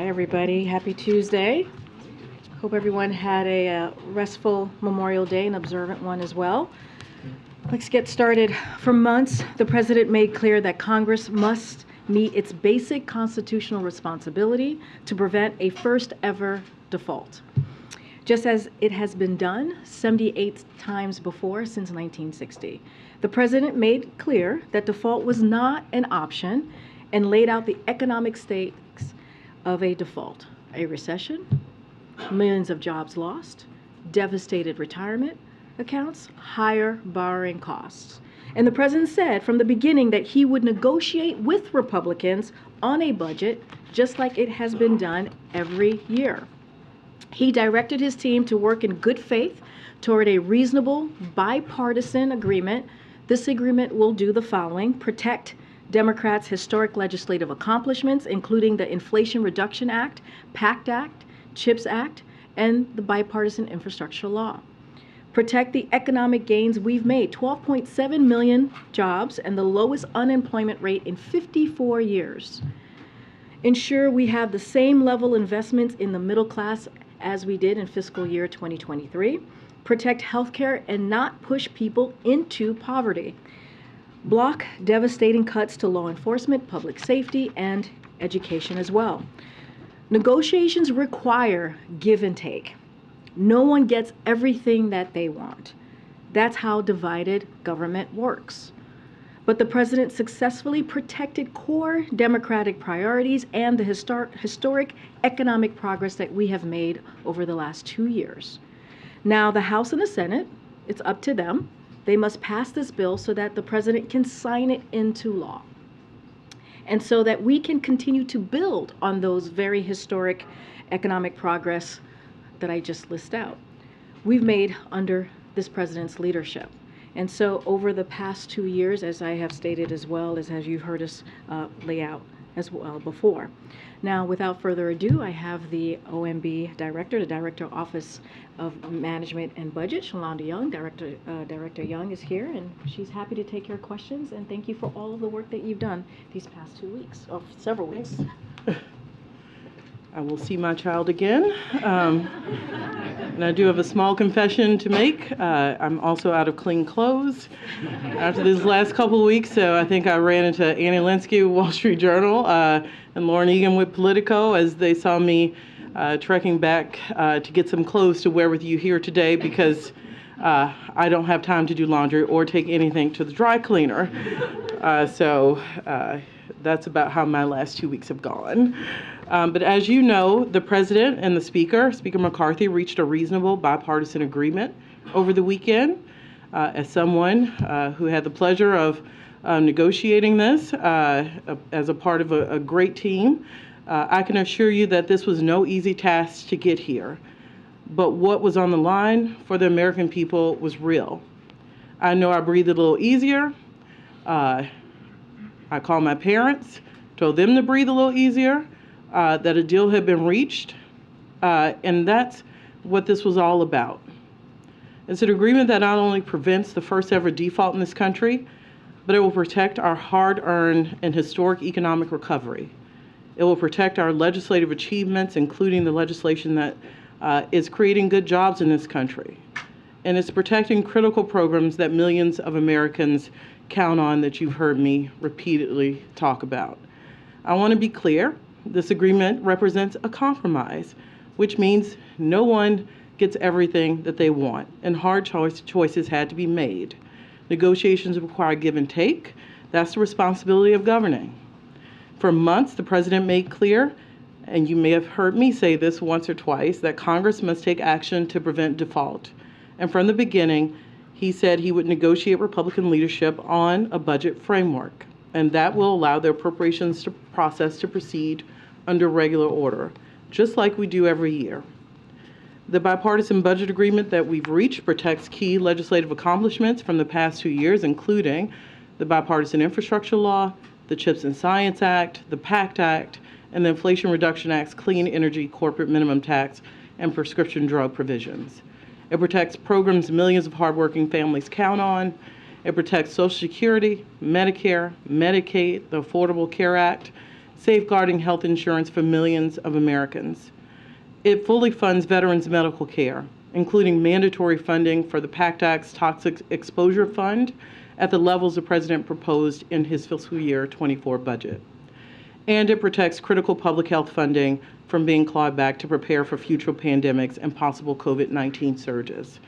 Hi, everybody. Happy Tuesday. Hope everyone had a restful Memorial Day, an observant one as well. Let's get started. For months, the president made clear that Congress must meet its basic constitutional responsibility to prevent a first ever default, just as it has been done 78 times before since 1960. The president made clear that default was not an option and laid out the economic stakes of a default: a recession, millions of jobs lost, devastated retirement accounts, higher borrowing costs. And the president said from the beginning that he would negotiate with Republicans on a budget just like it has been done every year. He directed his team to work in good faith toward a reasonable bipartisan agreement. This agreement will do the following: protect Democrats' historic legislative accomplishments, including the Inflation Reduction Act, PACT Act, CHIPS Act, and the bipartisan infrastructure law. Protect the economic gains we've made: 12.7 million jobs and the lowest unemployment rate in 54 years. Ensure we have the same level investments in the middle class as we did in fiscal year 2023. Protect healthcare and not push people into poverty. Block devastating cuts to law enforcement, public safety, and education as well. Negotiations require give and take. No one gets everything that they want. That's how divided government works. But the president successfully protected core Democratic priorities and the historic economic progress that we have made over the last 2 years. Now, the House and the Senate, it's up to them. They must pass this bill so that the president can sign it into law, and so that we can continue to build on those very historic economic progress that I just list out we've made under this president's leadership. And so over the past 2 years, as I have stated as well as you've heard us lay out as well before. Now, without further ado, I have the OMB Director, the Director Office of Management and Budget, Shalonda Young. Director Young is here, and she's happy to take your questions. And thank you for all of the work that you've done these past 2 weeks, or several weeks. I will see my child again. And I do have a small confession to make. I'm also out of clean clothes after these last couple of weeks. So I think I ran into Annie Linsky with Wall Street Journal and Lauren Egan with Politico as they saw me trekking back to get some clothes to wear with you here today, because I don't have time to do laundry or take anything to the dry cleaner. So that's about how my last 2 weeks have gone. But as you know, the president and the Speaker McCarthy, reached a reasonable bipartisan agreement over the weekend. As someone who had the pleasure of negotiating this as a part of a great team, I can assure you that this was no easy task to get here. But what was on the line for the American people was real. I know I breathed a little easier. I called my parents, told them to breathe a little easier, that a deal had been reached, and that's what this was all about. It's an agreement that not only prevents the first ever default in this country, but it will protect our hard-earned and historic economic recovery. It will protect our legislative achievements, including the legislation that is creating good jobs in this country. And it's protecting critical programs that millions of Americans count on, that you've heard me repeatedly talk about. I want to be clear. This agreement represents a compromise, which means no one gets everything that they want, and hard choices had to be made. Negotiations require give and take. That's the responsibility of governing. For months, the president made clear, and you may have heard me say this once or twice, that Congress must take action to prevent default. And from the beginning, he said he would negotiate Republican leadership on a budget framework, and that will allow the appropriations process to proceed under regular order, just like we do every year. The bipartisan budget agreement that we've reached protects key legislative accomplishments from the past 2 years, including the bipartisan infrastructure law, the CHIPS and Science Act, the PACT Act, and the Inflation Reduction Act's clean energy corporate minimum tax and prescription drug provisions. It protects programs millions of hardworking families count on. It protects Social Security, Medicare, Medicaid, the Affordable Care Act. safeguarding health insurance for millions of Americans. It fully funds veterans' medical care, including mandatory funding for the PACT Act's Toxic Exposure Fund at the levels the President proposed in his fiscal year 24 budget. And it protects critical public health funding from being clawed back to prepare for future pandemics and possible COVID-19 surges.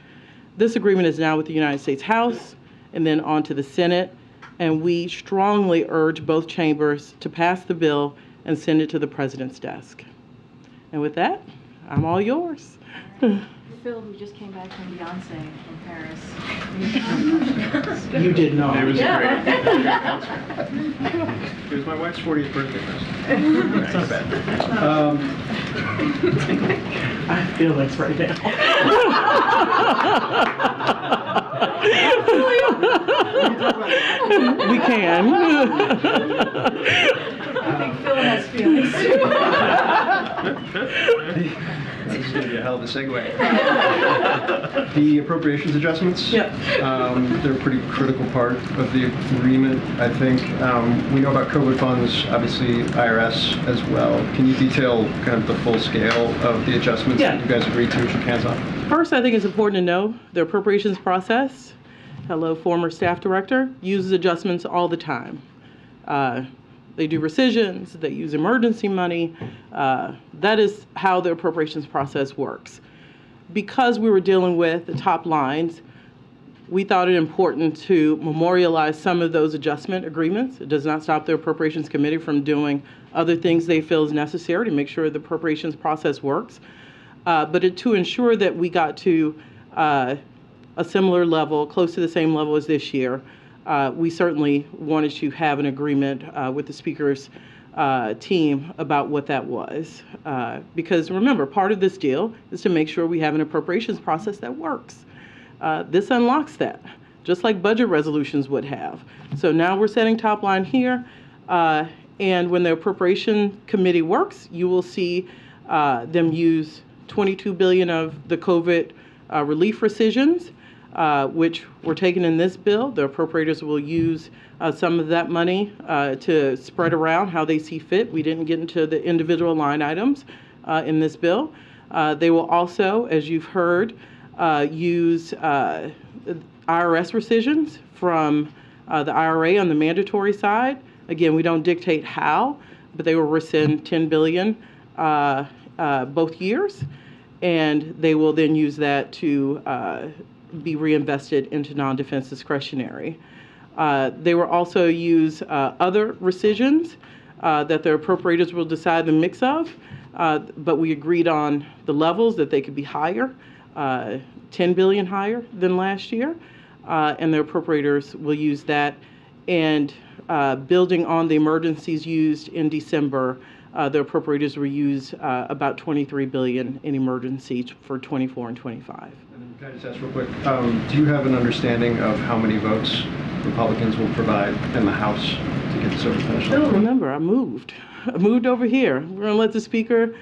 This agreement is now with the United States House and then on to the Senate, and we strongly urge both chambers to pass the bill and send it to the President's desk. And with that, I'm all yours. Phil, who just came back from Beyonce from Paris. You did not. It was great. It was my wife's 40th birthday present. It's not bad. I feel this right now. We can. I think Phil has feelings. This is going to be a hell of a segue. The appropriations adjustments, Yep. They're a pretty critical part of the agreement, I think. We know about COVID funds, obviously IRS as well. Can you detail kind of the full scale of the adjustments that you guys agreed to and shook hands on? First, I think it's important to know the appropriations process, hello, former staff director, uses adjustments all the time. They do rescissions, they use emergency money. That is how the appropriations process works. Because we were dealing with the top lines, we thought it important to memorialize some of those adjustment agreements. It does not stop the Appropriations Committee from doing other things they feel is necessary to make sure the appropriations process works. But to ensure that we got to a similar level, close to the same level as this year, we certainly wanted to have an agreement with the Speaker's team about what that was. Because remember, part of this deal is to make sure we have an appropriations process that works. This unlocks that, just like budget resolutions would have. So now we're setting top line here, and when the Appropriation Committee works, you will see them use $22 billion of the COVID relief rescissions, which were taken in this bill. The appropriators will use some of that money to spread around how they see fit. We didn't get into the individual line items in this bill. They will also, as you've heard, use IRS rescissions from the IRA on the mandatory side. Again, we don't dictate how, but they will rescind $10 billion both years, and they will then use that to be reinvested into non-defense discretionary. They will also use other rescissions that the appropriators will decide the mix of, but we agreed on the levels that they could be higher, $10 billion higher than last year, and the appropriators will use that. And building on the emergencies used in December, the appropriators will use about $23 billion in emergencies for 24 and 25. And then can I just ask real quick, do you have an understanding of how many votes Republicans will provide in the House to get this over the finish line? Remember, I moved over here. We're going to let the Speaker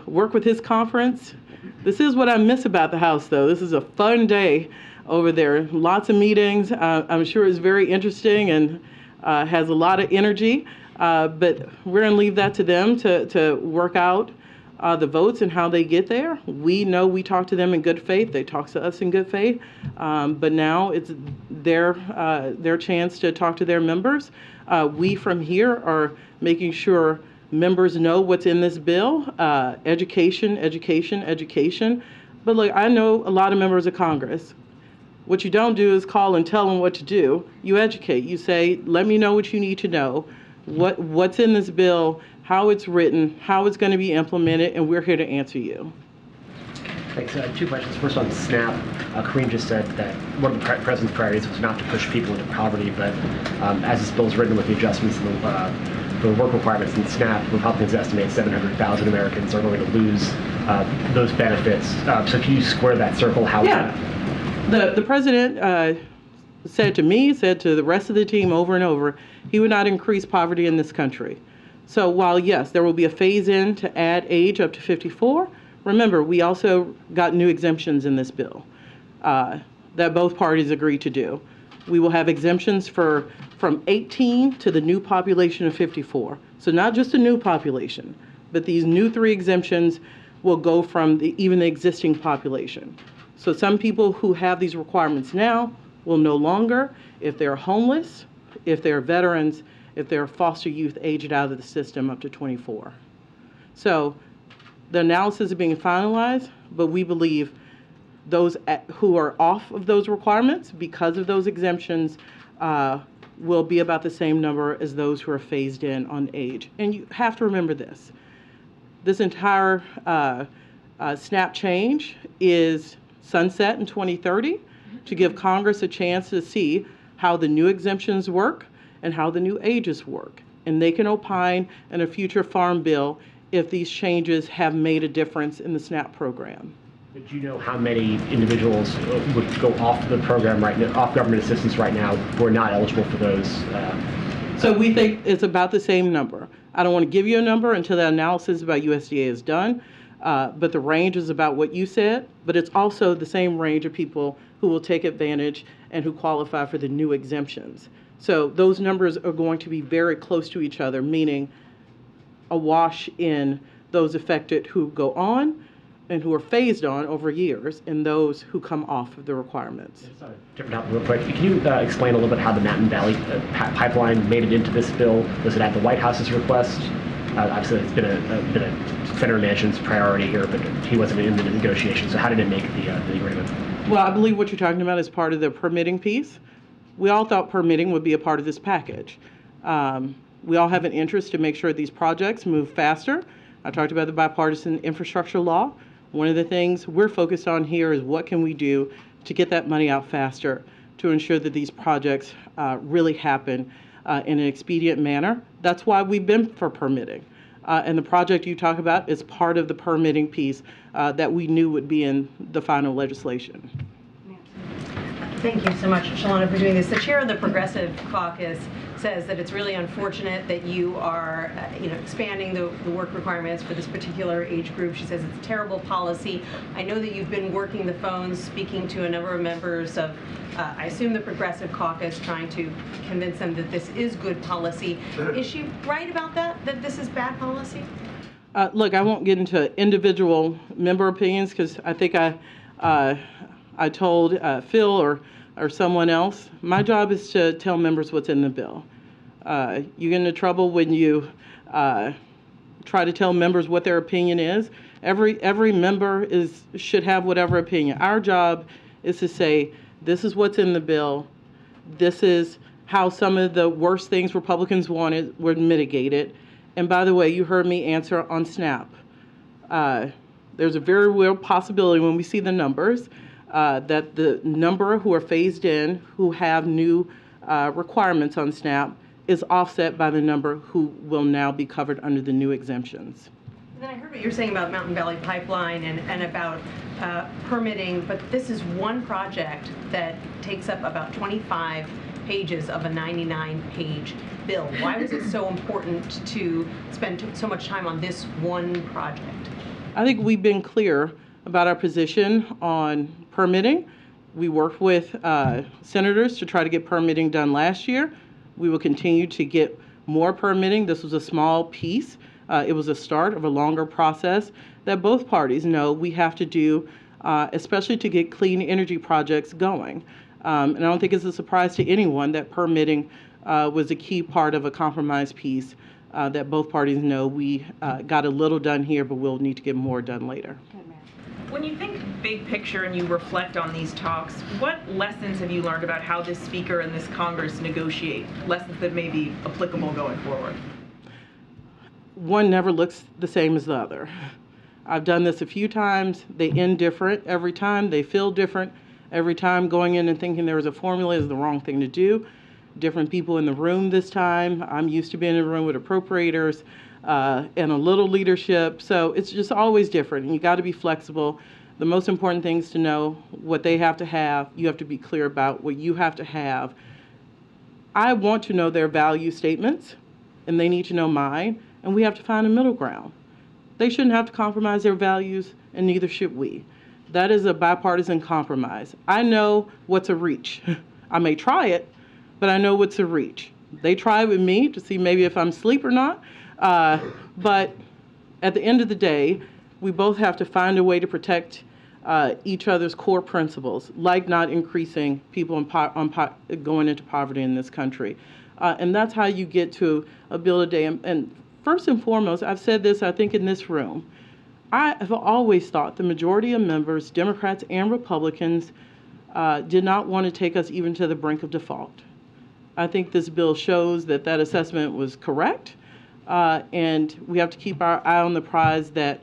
work with his conference. This is what I miss about the House, though. This is a fun day over there. Lots of meetings. I'm sure it's very interesting and has a lot of energy. But we're going to leave that to them to work out the votes and how they get there. We know we talk to them in good faith. They talk to us in good faith. But now it's their chance to talk to their members. We from here are making sure members know what's in this bill. Education, education, education. But look, I know a lot of members of Congress. What you don't do is call and tell them what to do. You educate. You say, let me know what you need to know. What's in this bill, how it's written, how it's going to be implemented, and we're here to answer you. Thanks. Two questions. First on SNAP. Karine just said that one of the President's priorities was not to push people into poverty, but as this bill is written with the adjustments in the work requirements in SNAP, Republicans estimate 700,000 Americans are going to lose those benefits. So can you square that circle? How? Yeah. The President said to me, said to the rest of the team over and over, he would not increase poverty in this country. So while, yes, there will be a phase-in to add age up to 54, remember, we also got new exemptions in this bill that both parties agreed to do. We will have exemptions from 18 to the new population of 54. So not just a new population, but these new 3 exemptions will go from even the existing population. So some people who have these requirements now will no longer, if they're homeless, if they're veterans, if they're foster youth aged out of the system up to 24. So the analysis is being finalized, but we believe those who are off of those requirements because of those exemptions will be about the same number as those who are phased in on age. And you have to remember this. This entire SNAP change is sunset in 2030 to give Congress a chance to see how the new exemptions work and how the new ages work. And they can opine in a future farm bill if these changes have made a difference in the SNAP program. Do you know how many individuals would go off the program right now, off government assistance right now, who are not eligible for those? So we think it's about the same number. I don't want to give you a number until the analysis about USDA is done, but the range is about what you said, but it's also the same range of people who will take advantage and who qualify for the new exemptions. So those numbers are going to be very close to each other, meaning a wash in those affected who go on and who are phased on over years, and those who come off of the requirements. Different topic real quick. Can you explain a little bit how the Mountain Valley pipeline made it into this bill? Was it at the White House's request? Obviously, it's been a Senator Manchin's priority here, but he wasn't in the negotiation. So how did it make the agreement? Well, I believe what you're talking about is part of the permitting piece. We all thought permitting would be a part of this package. We all have an interest to make sure these projects move faster. I talked about the bipartisan infrastructure law. One of the things we're focused on here is what can we do to get that money out faster to ensure that these projects really happen in an expedient manner. That's why we've been for permitting. And the project you talk about is part of the permitting piece that we knew would be in the final legislation. Thank you so much, Shalana, for doing this. The chair of the Progressive Caucus says that it's really unfortunate that you are expanding the work requirements for this particular age group. She says it's a terrible policy. I know that you've been working the phones, speaking to a number of members of, I assume, the Progressive Caucus, trying to convince them that this is good policy. Is she right about that this is bad policy? Look, I won't get into individual member opinions because I think I told Phil or someone else, my job is to tell members what's in the bill. You get into trouble when you try to tell members what their opinion is. Every member should have whatever opinion. Our job is to say, this is what's in the bill. This is how some of the worst things Republicans wanted were mitigated. And by the way, you heard me answer on SNAP. There's a very real possibility when we see the numbers that the number who are phased in, who have new requirements on SNAP, is offset by the number who will now be covered under the new exemptions. And then I heard what you're saying about Mountain Valley Pipeline and about permitting, but this is one project that takes up about 25 pages of a 99-page bill. Why was it so important to spend so much time on this one project? I think we've been clear about our position on permitting. We worked with senators to try to get permitting done last year. We will continue to get more permitting. This was a small piece. It was a start of a longer process that both parties know we have to do, especially to get clean energy projects going. And I don't think it's a surprise to anyone that permitting was a key part of a compromise piece that both parties know we got a little done here, but we'll need to get more done later. When you think big picture and you reflect on these talks, what lessons have you learned about how this speaker and this Congress negotiate? Lessons that may be applicable going forward? One never looks the same as the other. I've done this a few times. They end different every time. They feel different every time. Going in and thinking there was a formula is the wrong thing to do. Different people in the room this time. I'm used to being in a room with appropriators and a little leadership. So it's just always different. And you got to be flexible. The most important thing is to know what they have to have. You have to be clear about what you have to have. I want to know their value statements, and they need to know mine. And we have to find a middle ground. They shouldn't have to compromise their values, and neither should we. That is a bipartisan compromise. I know what's a reach. I may try it, but I know what's a reach. They try with me to see maybe if I'm asleep or not. But at the end of the day, we both have to find a way to protect each other's core principles, like not increasing people going into poverty in this country. And that's how you get to a bill a day. And first and foremost, I've said this, I think, in this room. I have always thought the majority of members, Democrats and Republicans, did not want to take us even to the brink of default. I think this bill shows that that assessment was correct, and we have to keep our eye on the prize that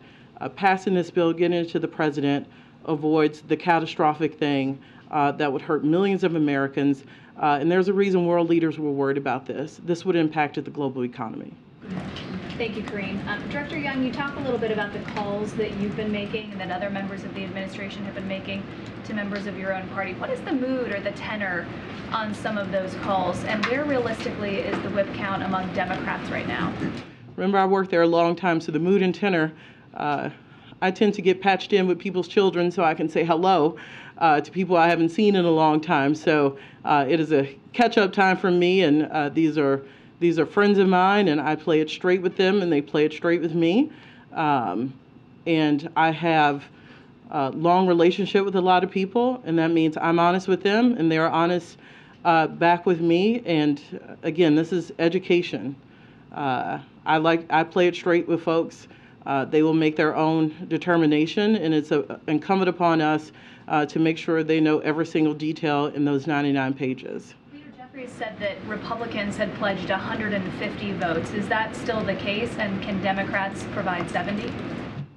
passing this bill, getting it to the president, avoids the catastrophic thing that would hurt millions of Americans. And there's a reason world leaders were worried about this. This would have impacted the global economy. Thank you, Karine. Director Young, you talk a little bit about the calls that you've been making and that other members of the administration have been making to members of your own party. What is the mood or the tenor on some of those calls, and where realistically is the whip count among Democrats right now? Remember, I worked there a long time, so the mood and tenor, I tend to get patched in with people's children so I can say hello to people I haven't seen in a long time. So it is a catch-up time for me, and these are friends of mine, and I play it straight with them, and they play it straight with me. And I have a long relationship with a lot of people, and that means I'm honest with them, and they're honest back with me. And again, this is education. I play it straight with folks. They will make their own determination, and it's incumbent upon us to make sure they know every single detail in those 99 pages. Said that Republicans had pledged 150 votes. Is that still the case, and can Democrats provide 70?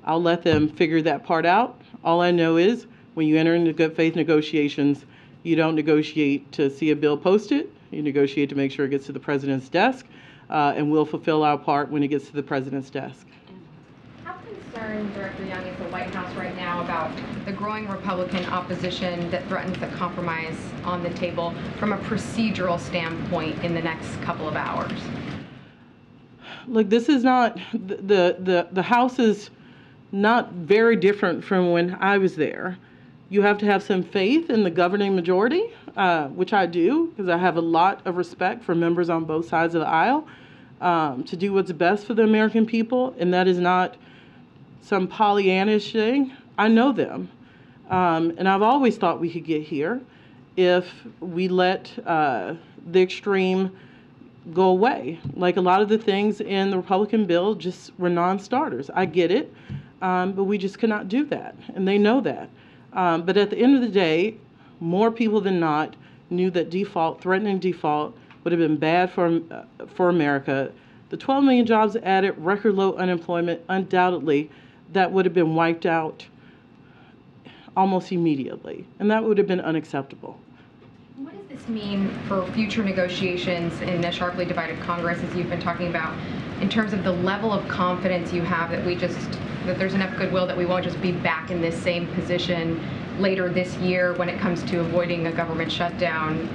I'll let them figure that part out. All I know is when you enter into good faith negotiations, you don't negotiate to see a bill posted. You negotiate to make sure it gets to the president's desk, and we'll fulfill our part when it gets to the president's desk. How concerned, Director Young, is the White House right now about the growing Republican opposition that threatens the compromise on the table from a procedural standpoint in the next couple of hours? Look, this is not, the House is not very different from when I was there. You have to have some faith in the governing majority, which I do, because I have a lot of respect for members on both sides of the aisle, to do what's best for the American people, and that is not some Pollyannish thing. I know them, and I've always thought we could get here if we let the extreme go away. Like a lot of the things in the Republican bill just were non-starters. I get it, but we just could not do that, and they know that. But at the end of the day, more people than not knew that threatening default would have been bad for America. The 12 million jobs added, record low unemployment, undoubtedly, that would have been wiped out almost immediately, and that would have been unacceptable. What does this mean for future negotiations in a sharply divided Congress, as you've been talking about, in terms of the level of confidence you have that that there's enough goodwill that we won't just be back in this same position later this year when it comes to avoiding a government shutdown,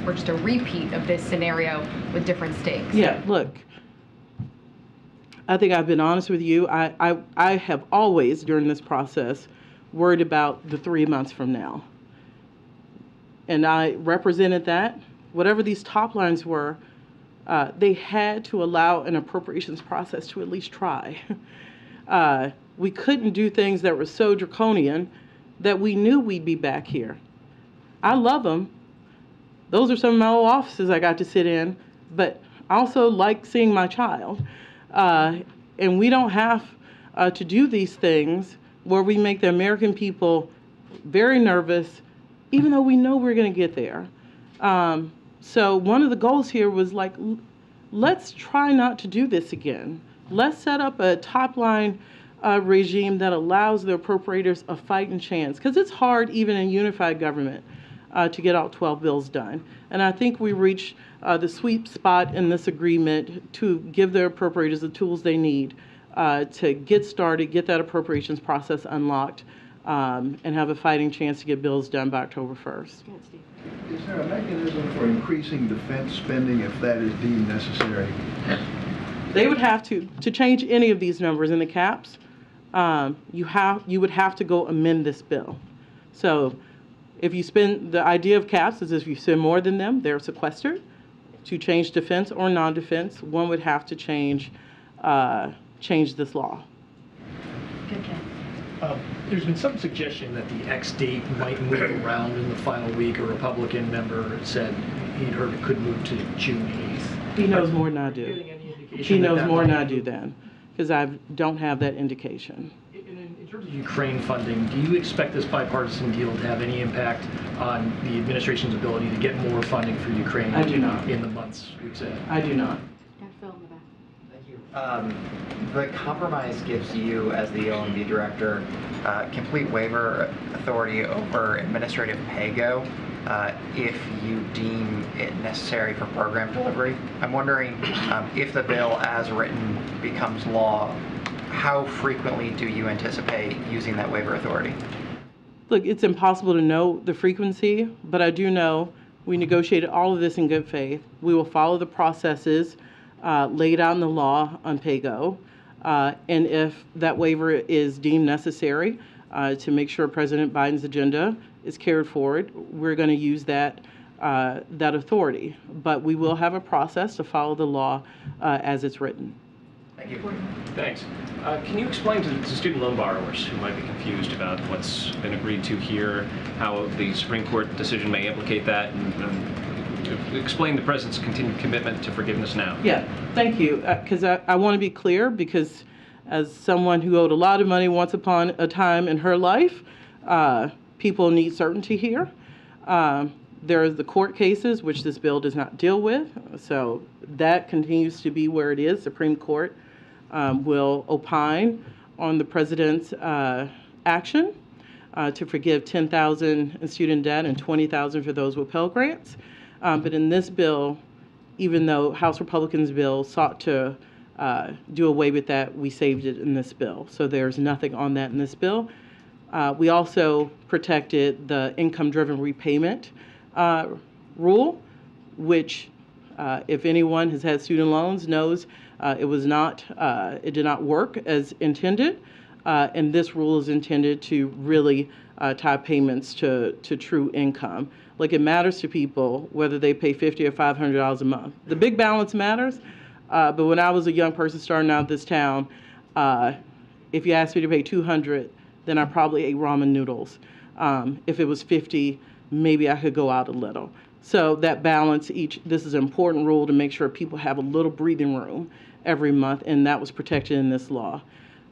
or just a repeat of this scenario with different stakes? Yeah, look, I think I've been honest with you. I have always, during this process, worried about the 3 months from now. And I represented that. Whatever these top lines were, they had to allow an appropriations process to at least try. We couldn't do things that were so draconian that we knew we'd be back here. I love them. Those are some of my old offices I got to sit in, but I also like seeing my child. And we don't have to do these things where we make the American people very nervous, even though we know we're going to get there. So one of the goals here was like, let's try not to do this again. Let's set up a top-line regime that allows the appropriators a fighting chance, because it's hard even in unified government to get all 12 bills done. And I think we reached the sweet spot in this agreement to give the appropriators the tools they need to get started, get that appropriations process unlocked, and have a fighting chance to get bills done by October 1st. Is there a mechanism for increasing defense spending if that is deemed necessary? They would have to change any of these numbers in the caps, you would have to go amend this bill. So If you spend, the idea of caps is if you spend more than them, they're sequestered. To change defense or non-defense, one would have to change this law. Good, Ken. There's been some suggestion that the X date might move around in the final week. A Republican member said he'd heard it could move to June 8th. He knows more than I do. He knows more than I do then, because I don't have that indication. In terms of Ukraine funding, do you expect this bipartisan deal to have any impact on the administration's ability to get more funding for Ukraine? I do not. In the months we've said. I do not. Thank you. The compromise gives you, as the OMB Director, complete waiver authority over administrative pay-go if you deem it necessary for program delivery. I'm wondering if the bill as written becomes law, how frequently do you anticipate using that waiver authority? Look, it's impossible to know the frequency, but I do know we negotiated all of this in good faith. We will follow the processes laid out in the law on pay-go, and if that waiver is deemed necessary to make sure President Biden's agenda is carried forward, we're going to use that authority. But we will have a process to follow the law as it's written. Thank you. Thanks. Can you explain to student loan borrowers who might be confused about what's been agreed to here, how the Supreme Court decision may implicate that, and explain the President's continued commitment to forgiveness now? Yeah, thank you. Because I want to be clear, because as someone who owed a lot of money once upon a time in her life, people need certainty here. There are the court cases, which this bill does not deal with, so that continues to be where it is. Supreme Court will opine on the President's action to forgive $10,000 in student debt and $20,000 for those with Pell Grants. But in this bill, even though House Republicans' bill sought to do away with that, we saved it in this bill. So there's nothing on that in this bill. We also protected the income-driven repayment rule, which if anyone has had student loans knows it did not work as intended, and this rule is intended to really tie payments to true income. Like, it matters to people whether they pay $50 or $500 a month. The big balance matters, but when I was a young person starting out this town, if you asked me to pay $200, then I probably ate ramen noodles. If it was $50, maybe I could go out a little. So that balance, this is an important rule to make sure people have a little breathing room every month, and that was protected in this law.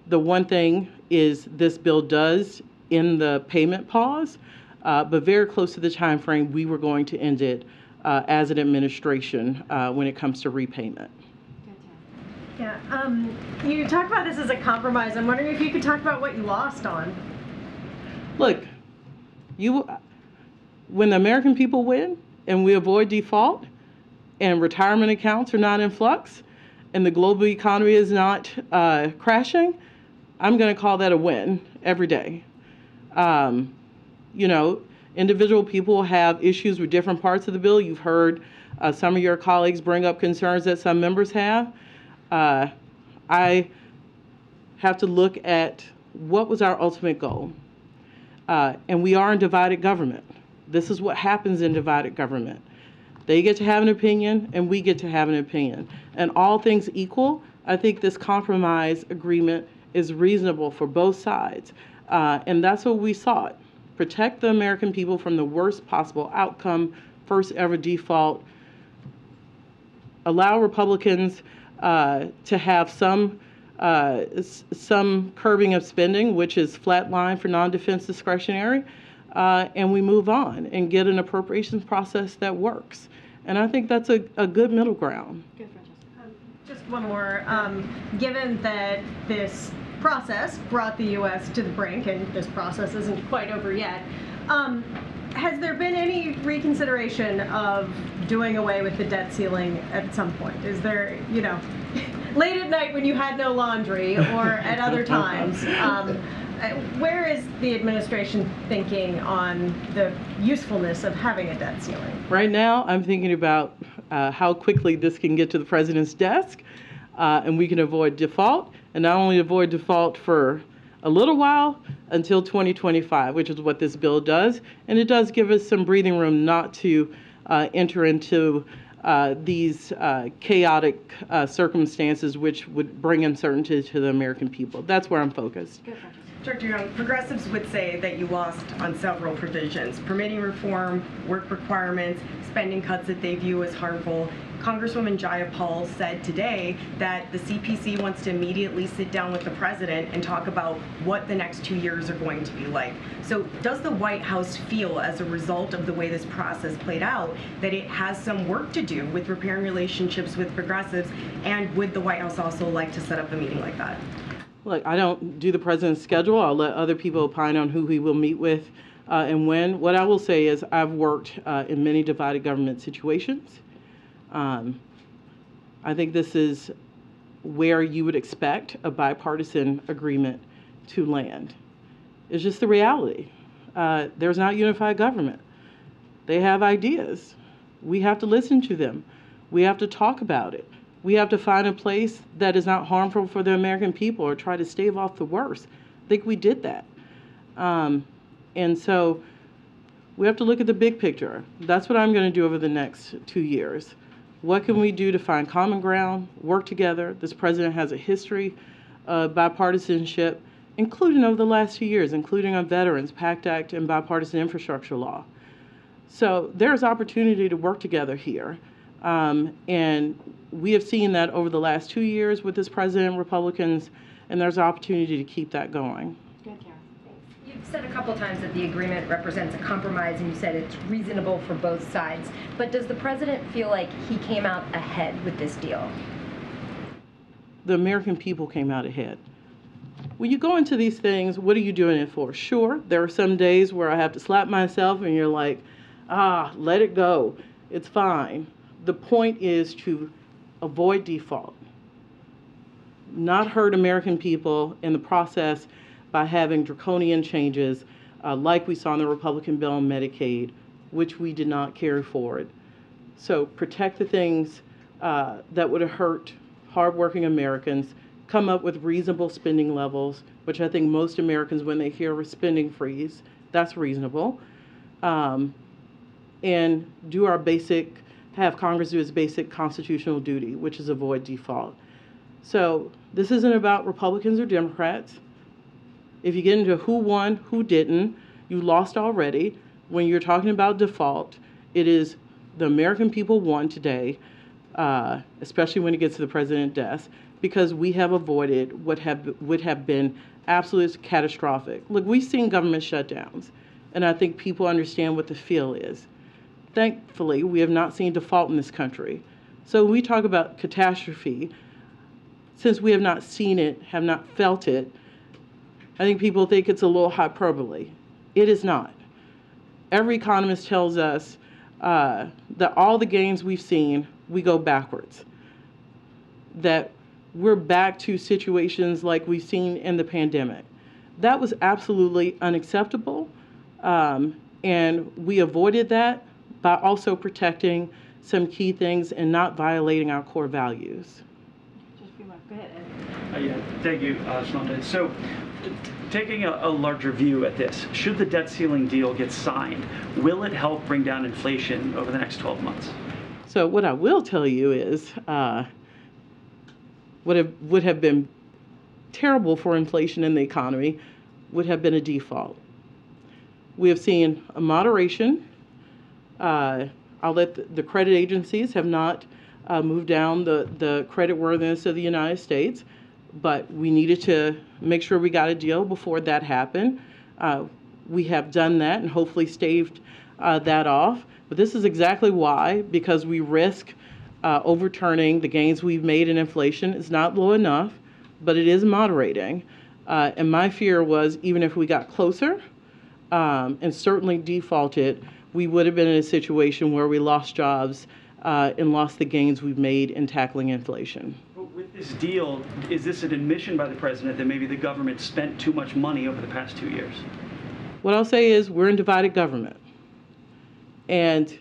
The one thing is this bill does end the payment pause, but very close to the time frame we were going to end it as an administration when it comes to repayment. Yeah, you talked about this as a compromise. I'm wondering if you could talk about what you lost on. Look, when the American people win and we avoid default and retirement accounts are not in flux and the global economy is not crashing, I'm going to call that a win every day. You know, individual people have issues with different parts of the bill. You've heard some of your colleagues bring up concerns that some members have. I have to look at what was our ultimate goal. And we are in divided government. This is what happens in divided government. They get to have an opinion, and we get to have an opinion. And all things equal, I think this compromise agreement is reasonable for both sides. And that's what we sought. Protect the American people from the worst possible outcome, first ever default. Allow Republicans to have some curbing of spending, which is flatline for non-defense discretionary, and we move on and get an appropriations process that works. And I think that's a good middle ground. Good, just one more. Given that this process brought the U.S. to the brink, and this process isn't quite over yet, has there been any reconsideration of doing away with the debt ceiling at some point? Is there, you know, late at night when you had no laundry or at other times, where is the administration thinking on the usefulness of having a debt ceiling? Right now, I'm thinking about how quickly this can get to the president's desk, and we can avoid default, and not only avoid default for a little while until 2025, which is what this bill does. And it does give us some breathing room not to enter into these chaotic circumstances which would bring uncertainty to the American people. That's where I'm focused. Director Young, progressives would say that you lost on several provisions: permitting reform, work requirements, spending cuts that they view as harmful. Congresswoman Jayapal said today that the CPC wants to immediately sit down with the president and talk about what the next 2 years are going to be like. So does the White House feel, as a result of the way this process played out, that it has some work to do with repairing relationships with progressives? And would the White House also like to set up a meeting like that? Look, I don't do the president's schedule. I'll let other people opine on who he will meet with and when. What I will say is I've worked in many divided government situations. I think this is where you would expect a bipartisan agreement to land. It's just the reality. There's not unified government. They have ideas. We have to listen to them. We have to talk about it. We have to find a place that is not harmful for the American people or try to stave off the worst. I think we did that. And so we have to look at the big picture. That's what I'm going to do over the next 2 years. What can we do to find common ground, work together? This president has a history of bipartisanship, including over the last 2 years, including on veterans, PACT Act, and bipartisan infrastructure law. So there's opportunity to work together here. And we have seen that over the last 2 years with this president, Republicans, and there's opportunity to keep that going. You've said a couple times that the agreement represents a compromise, and you said it's reasonable for both sides. But does the president feel like he came out ahead with this deal? The American people came out ahead. When you go into these things, what are you doing it for? Sure, there are some days where I have to slap myself and you're like, let it go. It's fine. The point is to avoid default, not hurt American people in the process by having draconian changes like we saw in the Republican bill on Medicaid, which we did not carry forward. So protect the things that would have hurt hardworking Americans, come up with reasonable spending levels, which I think most Americans, when they hear a spending freeze, that's reasonable, and do our have Congress do its basic constitutional duty, which is avoid default. So this isn't about Republicans or Democrats. If you get into who won, who didn't, you lost already. When you're talking about default, it is the American people won today, especially when it gets to the president's desk, because we have avoided what would have been absolutely catastrophic. Look, we've seen government shutdowns, and I think people understand what the feel is. Thankfully, we have not seen default in this country. So when we talk about catastrophe, since we have not seen it, have not felt it, I think people think it's a little hyperbole. It is not. Every economist tells us that all the gains we've seen, we go backwards. That we're back to situations like we've seen in the pandemic. That was absolutely unacceptable, and we avoided that by also protecting some key things and not violating our core values. Go ahead, Yeah, thank you, Shonda. So, taking a larger view at this, should the debt ceiling deal get signed, will it help bring down inflation over the next 12 months? So what I will tell you is what would have been terrible for inflation in the economy would have been a default. We have seen a moderation. I'll let the credit agencies have not moved down the creditworthiness of the United States, but we needed to make sure we got a deal before that happened. We have done that and hopefully staved that off. But this is exactly why, because we risk overturning the gains we've made in inflation. It's not low enough, but it is moderating. And my fear was even if we got closer and certainly defaulted, we would have been in a situation where we lost jobs and lost the gains we've made in tackling inflation. But with this deal, is this an admission by the president that maybe the government spent too much money over the past 2 years? What I'll say is we're in divided government. And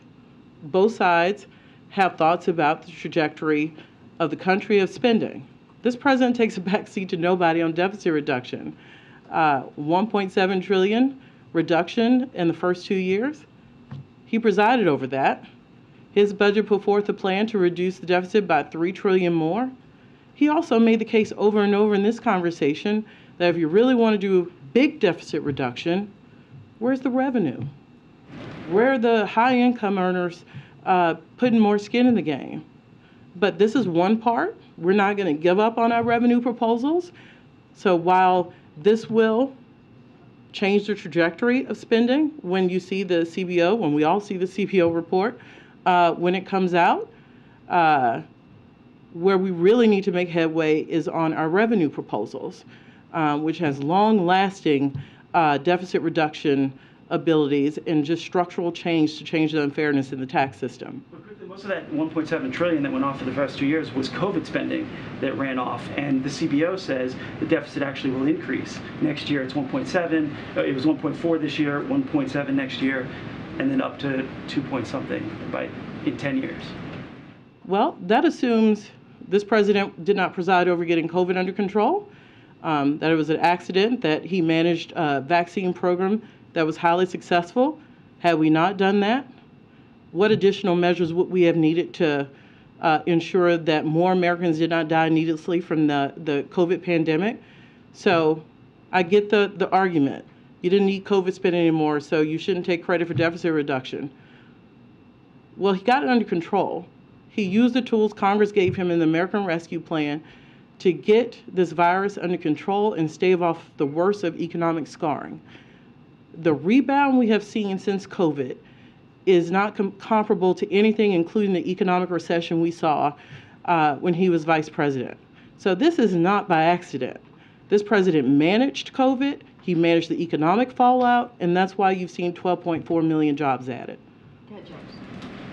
both sides have thoughts about the trajectory of the country of spending. This president takes a backseat to nobody on deficit reduction. 1.7 trillion reduction in the first 2 years. He presided over that. His budget put forth a plan to reduce the deficit by $3 trillion more. He also made the case over and over in this conversation that if you really want to do big deficit reduction, where's the revenue? Where are the high income earners putting more skin in the game? But this is one part. We're not going to give up on our revenue proposals. So while this will change the trajectory of spending, when you see the CBO, when we all see the CBO report, when it comes out, where we really need to make headway is on our revenue proposals, which has long-lasting deficit reduction abilities and just structural change to change the unfairness in the tax system. Most of that 1.7 trillion that went off for the first 2 years was COVID spending that ran off, and the CBO says the deficit actually will increase. Next year it's 1.7, it was 1.4 this year, 1.7 next year, and then up to 2 point something in 10 years. Well, that assumes this president did not preside over getting COVID under control, that it was an accident, that he managed a vaccine program that was highly successful. Had we not done that, what additional measures would we have needed to ensure that more Americans did not die needlessly from the COVID pandemic? So I get the argument. You didn't need COVID spending anymore, so you shouldn't take credit for deficit reduction. Well, he got it under control. He used the tools Congress gave him in the American Rescue Plan to get this virus under control and stave off the worst of economic scarring. The rebound we have seen since COVID is not comparable to anything, including the economic recession we saw when he was vice president. So this is not by accident. This president managed COVID, he managed the economic fallout, and that's why you've seen 12.4 million jobs added.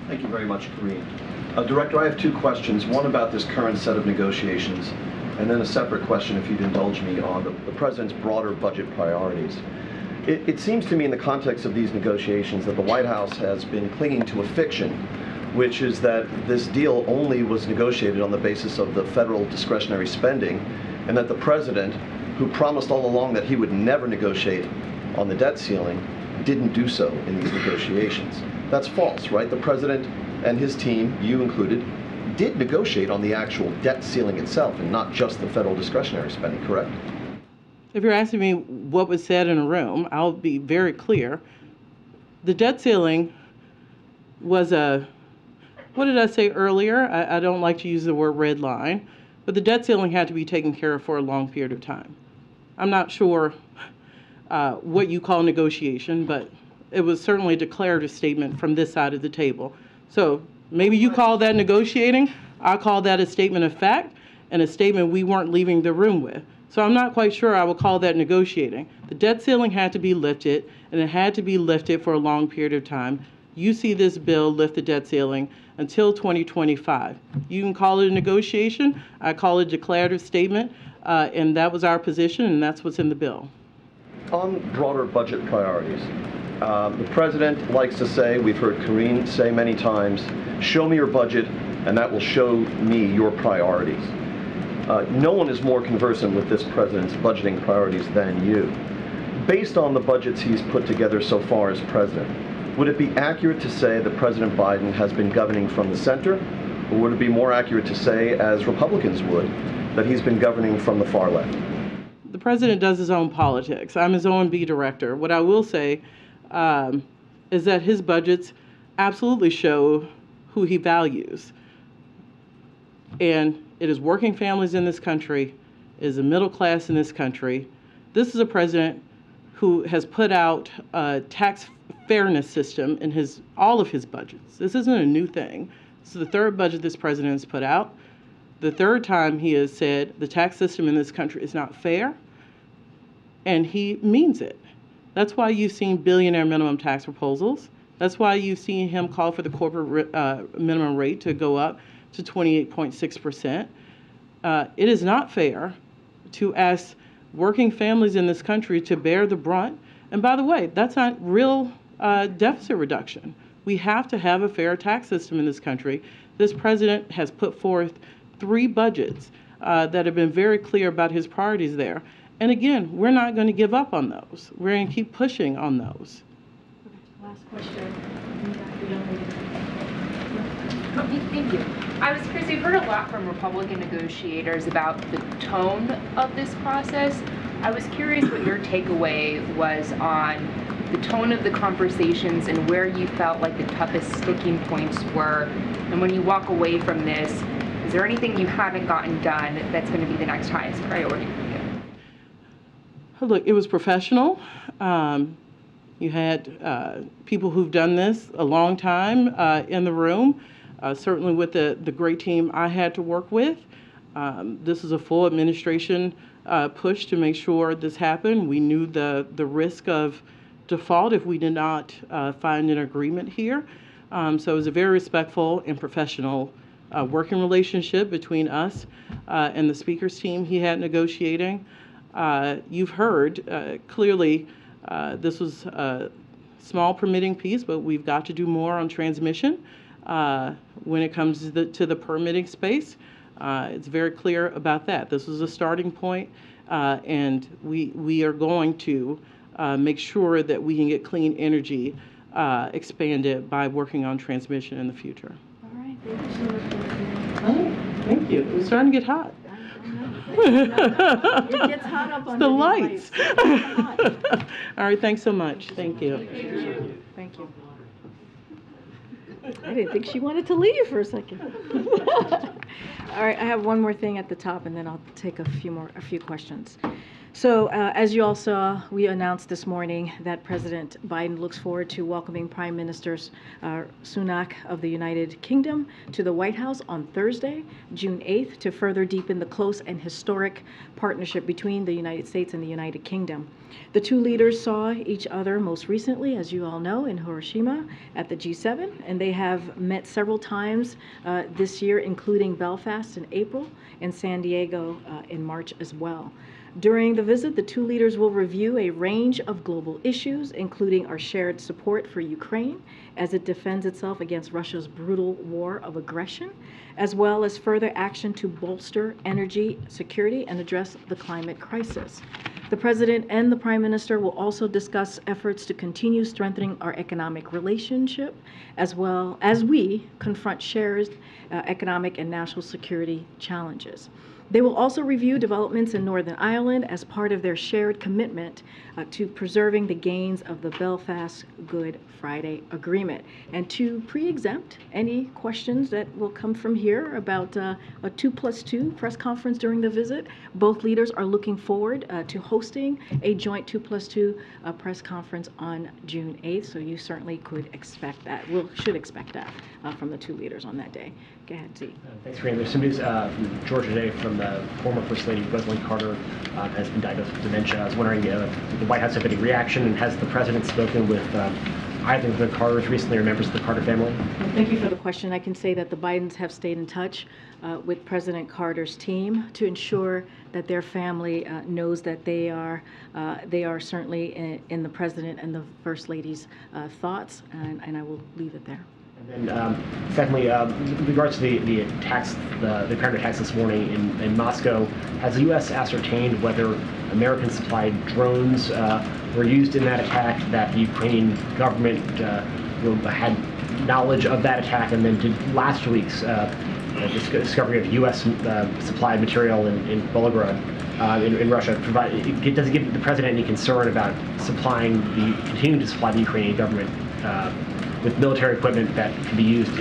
Thank you very much, Karine. Director, I have two questions, one about this current set of negotiations, and then a separate question, if you'd indulge me, on the president's broader budget priorities. It seems to me in the context of these negotiations that the White House has been clinging to a fiction, which is that this deal only was negotiated on the basis of the federal discretionary spending, and that the president, who promised all along that he would never negotiate on the debt ceiling, didn't do so in these negotiations. That's false, right? The president and his team, you included, did negotiate on the actual debt ceiling itself and not just the federal discretionary spending, correct? If you're asking me what was said in a room, I'll be very clear. The debt ceiling was what did I say earlier? I don't like to use the word red line, but the debt ceiling had to be taken care of for a long period of time. I'm not sure what you call negotiation, but it was certainly a declarative statement from this side of the table. So maybe you call that negotiating. I call that a statement of fact and a statement we weren't leaving the room with. So I'm not quite sure I would call that negotiating. The debt ceiling had to be lifted, and it had to be lifted for a long period of time. You see this bill lift the debt ceiling until 2025. You can call it a negotiation. I call it a declarative statement, and that was our position, and that's what's in the bill. On broader budget priorities, the president likes to say, we've heard Karine say many times, show me your budget, and that will show me your priorities. No one is more conversant with this president's budgeting priorities than you. Based on the budgets he's put together so far as president, would it be accurate to say that President Biden has been governing from the center, or would it be more accurate to say, as Republicans would, that he's been governing from the far left? The president does his own politics. I'm his OMB director. What I will say is that his budgets absolutely show who he values. And it is working families in this country, it is the middle class in this country. This is a president who has put out a tax fairness system in all of his budgets. This isn't a new thing. This is the third budget this president has put out. The third time he has said the tax system in this country is not fair, and he means it. That's why you've seen billionaire minimum tax proposals. That's why you've seen him call for the corporate minimum rate to go up to 28.6%. It is not fair to ask working families in this country to bear the brunt. And by the way, that's not real deficit reduction. We have to have a fair tax system in this country. This president has put forth 3 budgets that have been very clear about his priorities there. And again, we're not going to give up on those. We're going to keep pushing on those. Last question. Thank you. I was curious, we've heard a lot from Republican negotiators about the tone of this process. I was curious what your takeaway was on the tone of the conversations and where you felt like the toughest sticking points were. And when you walk away from this, is there anything you haven't gotten done that's going to be the next highest priority for you? Look, it was professional. You had people who've done this a long time in the room, certainly with the great team I had to work with. This is a full administration push to make sure this happened. We knew the risk of default if we did not find an agreement here. So it was a very respectful and professional working relationship between us and the Speaker's team he had negotiating. You've heard clearly this was a small permitting piece, but we've got to do more on transmission when it comes to the permitting space. It's very clear about that. This is a starting point, and we are going to make sure that we can get clean energy expanded by working on transmission in the future. All right. Thank you so much. Thank you. It's starting to get hot. It gets hot up on the lights. All right, thanks so much. Thank you. Thank you. I didn't think she wanted to leave for a second. All right, I have one more thing at the top, and then I'll take a few questions. So, as you all saw, we announced this morning that President Biden looks forward to welcoming Prime Minister Sunak of the United Kingdom to the White House on Thursday, June 8th, to further deepen the close and historic partnership between the United States and the United Kingdom. The two leaders saw each other most recently, as you all know, in Hiroshima at the G7, and they have met several times this year, including Belfast in April and San Diego in March as well. During the visit, the two leaders will review a range of global issues, including our shared support for Ukraine as it defends itself against Russia's brutal war of aggression, as well as further action to bolster energy security and address the climate crisis. The President and the Prime Minister will also discuss efforts to continue strengthening our economic relationship, as well as we confront shared economic and national security challenges. They will also review developments in Northern Ireland as part of their shared commitment to preserving the gains of the Belfast Good Friday Agreement. And to pre-exempt any questions that will come from here about a 2+2 press conference during the visit, both leaders are looking forward to hosting a joint 2+2 press conference on June 8th, so you certainly could expect that, should expect that from the two leaders on that day. Go ahead, Z. Thanks, Karine. There's some news from Georgia today from the former First Lady, Rosalynn Carter, has been diagnosed with dementia. I was wondering if the White House have any reaction, and has the President spoken with either of the Carters recently or members of the Carter family? Thank you for the question. I can say that the Bidens have stayed in touch with President Carter's team to ensure that their family knows that they are certainly in the President and the First Lady's thoughts, and I will leave it there. And then, secondly, with regards to the attacks, the apparent attacks this morning in Moscow, has the U.S. ascertained whether American-supplied drones were used in that attack, that the Ukrainian government had knowledge of that attack, and then did last week's discovery of U.S.-supplied material in Volgograd in Russia does it give the President any concern about continuing to supply the Ukrainian government with military equipment that can be used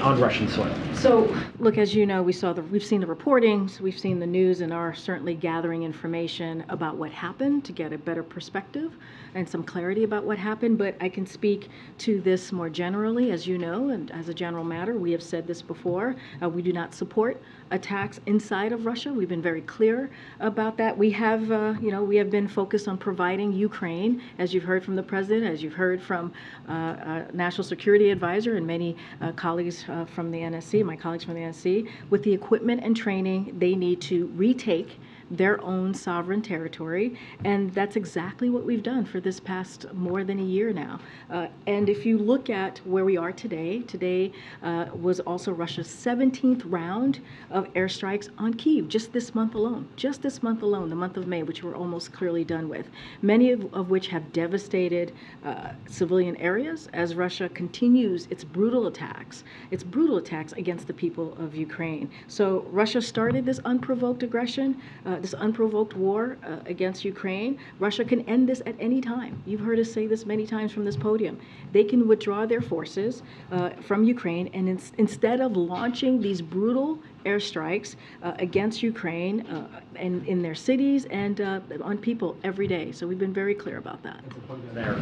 on Russian soil? So, look, as you know, we've seen the reportings, we've seen the news, and are certainly gathering information about what happened to get a better perspective and some clarity about what happened. But I can speak to this more generally, as you know, and as a general matter, we have said this before. We do not support attacks inside of Russia. We've been very clear about that. We have been focused on providing Ukraine, as you've heard from the President, as you've heard from National Security Advisor and many colleagues from the NSC, my colleagues from the NSC, with the equipment and training they need to retake their own sovereign territory, and that's exactly what we've done for this past more than a year now. And if you look at where we are today was also Russia's 17th round of airstrikes on Kyiv just this month alone, the month of May, which we're almost clearly done with, many of which have devastated civilian areas as Russia continues its brutal attacks against the people of Ukraine. So Russia started this unprovoked aggression, this unprovoked war against Ukraine. Russia can end this at any time. You've heard us say this many times from this podium. They can withdraw their forces from Ukraine, and instead of launching these brutal airstrikes against Ukraine and in their cities and on people every day. So we've been very clear about that.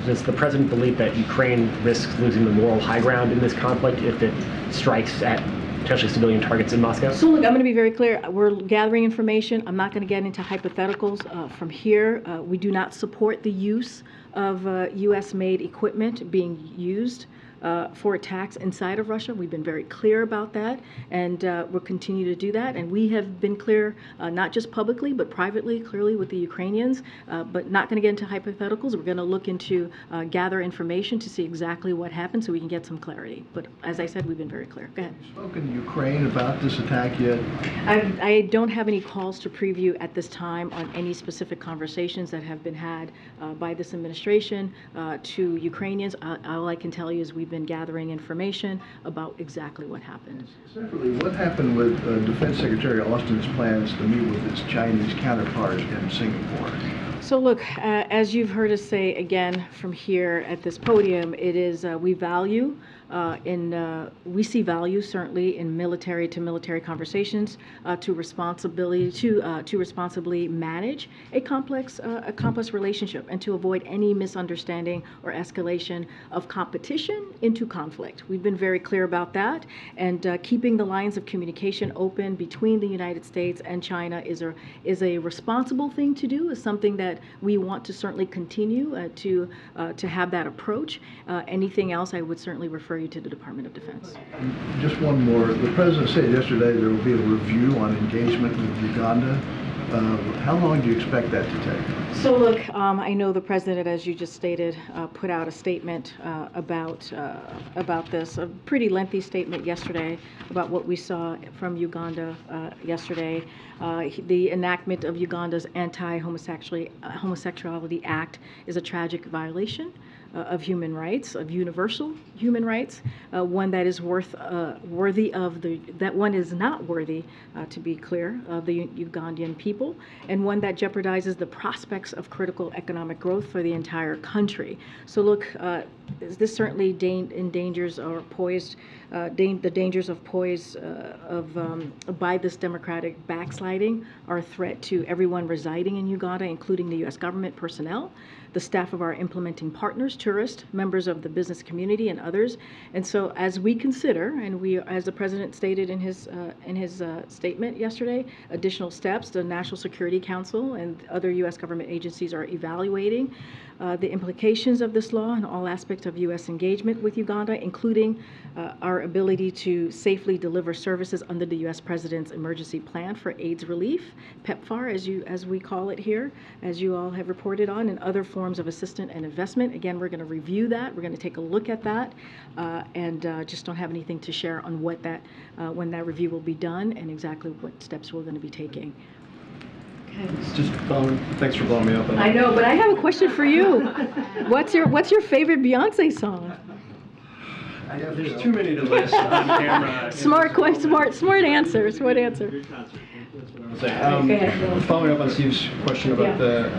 Does the president believe that Ukraine risks losing the moral high ground in this conflict if it strikes at potentially civilian targets in Moscow? So look, I'm going to be very clear. We're gathering information. I'm not going to get into hypotheticals from here. We do not support the use of U.S.-made equipment being used for attacks inside of Russia. We've been very clear about that, and we'll continue to do that. And we have been clear, not just publicly, but privately, clearly with the Ukrainians, but not going to get into hypotheticals. We're going to look into, gather information to see exactly what happened so we can get some clarity. But as I said, we've been very clear. Go ahead. Have you spoken to Ukraine about this attack yet? I don't have any calls to preview at this time on any specific conversations that have been had by this administration to Ukrainians. All I can tell you is we've been gathering information about exactly what happened. Separately, what happened with Defense Secretary Austin's plans to meet with his Chinese counterpart in Singapore? So look, as you've heard us say again from here at this podium, it is we value we see value certainly in military to military conversations to responsibly manage a complex relationship and to avoid any misunderstanding or escalation of competition into conflict. We've been very clear about that, and keeping the lines of communication open between the United States and China is a responsible thing to do, is something that we want to certainly continue to have that approach. Anything else, I would certainly refer you to the Department of Defense. Just one more. The president said yesterday there will be a review on engagement with Uganda. How long do you expect that to take? So look, I know the president, as you just stated, put out a statement about this, a pretty lengthy statement yesterday about what we saw from Uganda yesterday. The enactment of Uganda's Anti-Homosexuality Act is a tragic violation of human rights, of universal human rights, one that is that one is not worthy, to be clear, of the Ugandan people, and one that jeopardizes the prospects of critical economic growth for the entire country. So look, this certainly endangers or poised, the dangers of by this democratic backsliding are a threat to everyone residing in Uganda, including the U.S. government personnel, the staff of our implementing partners, tourists, members of the business community, and others. And so as we consider, and we, as the president stated in his statement yesterday, additional steps, the National Security Council and other U.S. government agencies are evaluating the implications of this law and all aspects of U.S. engagement with Uganda, including our ability to safely deliver services under the U.S. President's Emergency Plan for AIDS Relief, PEPFAR, as we call it here, as you all have reported on, and other forms of assistance and investment. Again, we're going to review that. We're going to take a look at that, and just don't have anything to share on what when that review will be done and exactly what steps we're going to be taking. Just thanks for blowing me up. I know, but I have a question for you. What's your favorite Beyonce song? There's too many to list on camera. Smart answer. Following up on Steve's question about the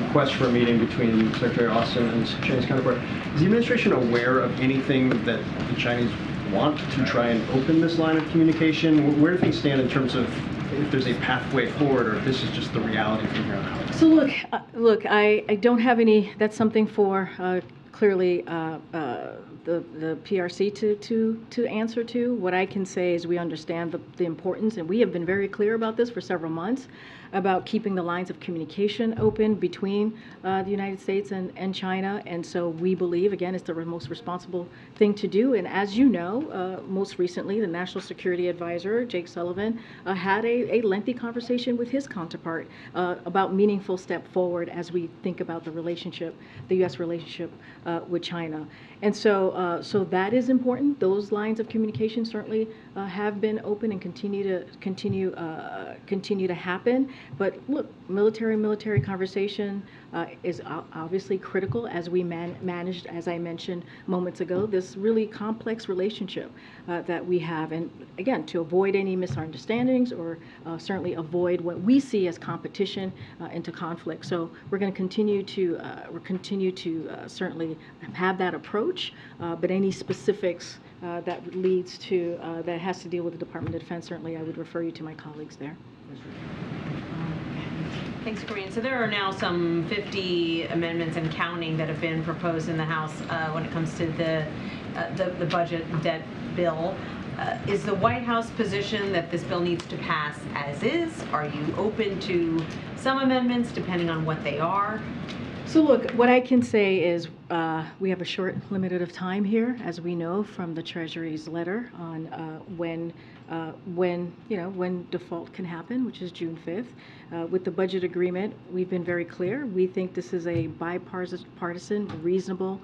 request for a meeting between Secretary Austin and his Chinese counterpart, is the administration aware of anything that the Chinese want to try and open this line of communication? Where do things stand in terms of if there's a pathway forward, or if this is just the reality from here on out? So look, I don't have any. That's something for clearly the PRC to answer to. What I can say is we understand the importance, and we have been very clear about this for several months, about keeping the lines of communication open between the United States and China. And so we believe, again, it's the most responsible thing to do. And as you know, most recently, the National Security Advisor, Jake Sullivan, had a lengthy conversation with his counterpart about meaningful step forward as we think about the relationship, the U.S. relationship with China. And so that is important. Those lines of communication certainly have been open and continue to happen. But look, military conversation is obviously critical as we managed, as I mentioned moments ago, this really complex relationship that we have. And again, to avoid any misunderstandings or certainly avoid what we see as competition into conflict. So we're going to continue to certainly have that approach, but any specifics that leads to, that has to deal with the Department of Defense, certainly I would refer you to my colleagues there. Thanks, Karine. So there are now some 50 amendments and counting that have been proposed in the House when it comes to the budget debt bill. Is the White House position that this bill needs to pass as is? Are you open to some amendments depending on what they are? So look, what I can say is we have a short limited of time here, as we know from the Treasury's letter on when default can happen, which is June 5th. With the budget agreement, we've been very clear. We think this is a bipartisan, reasonable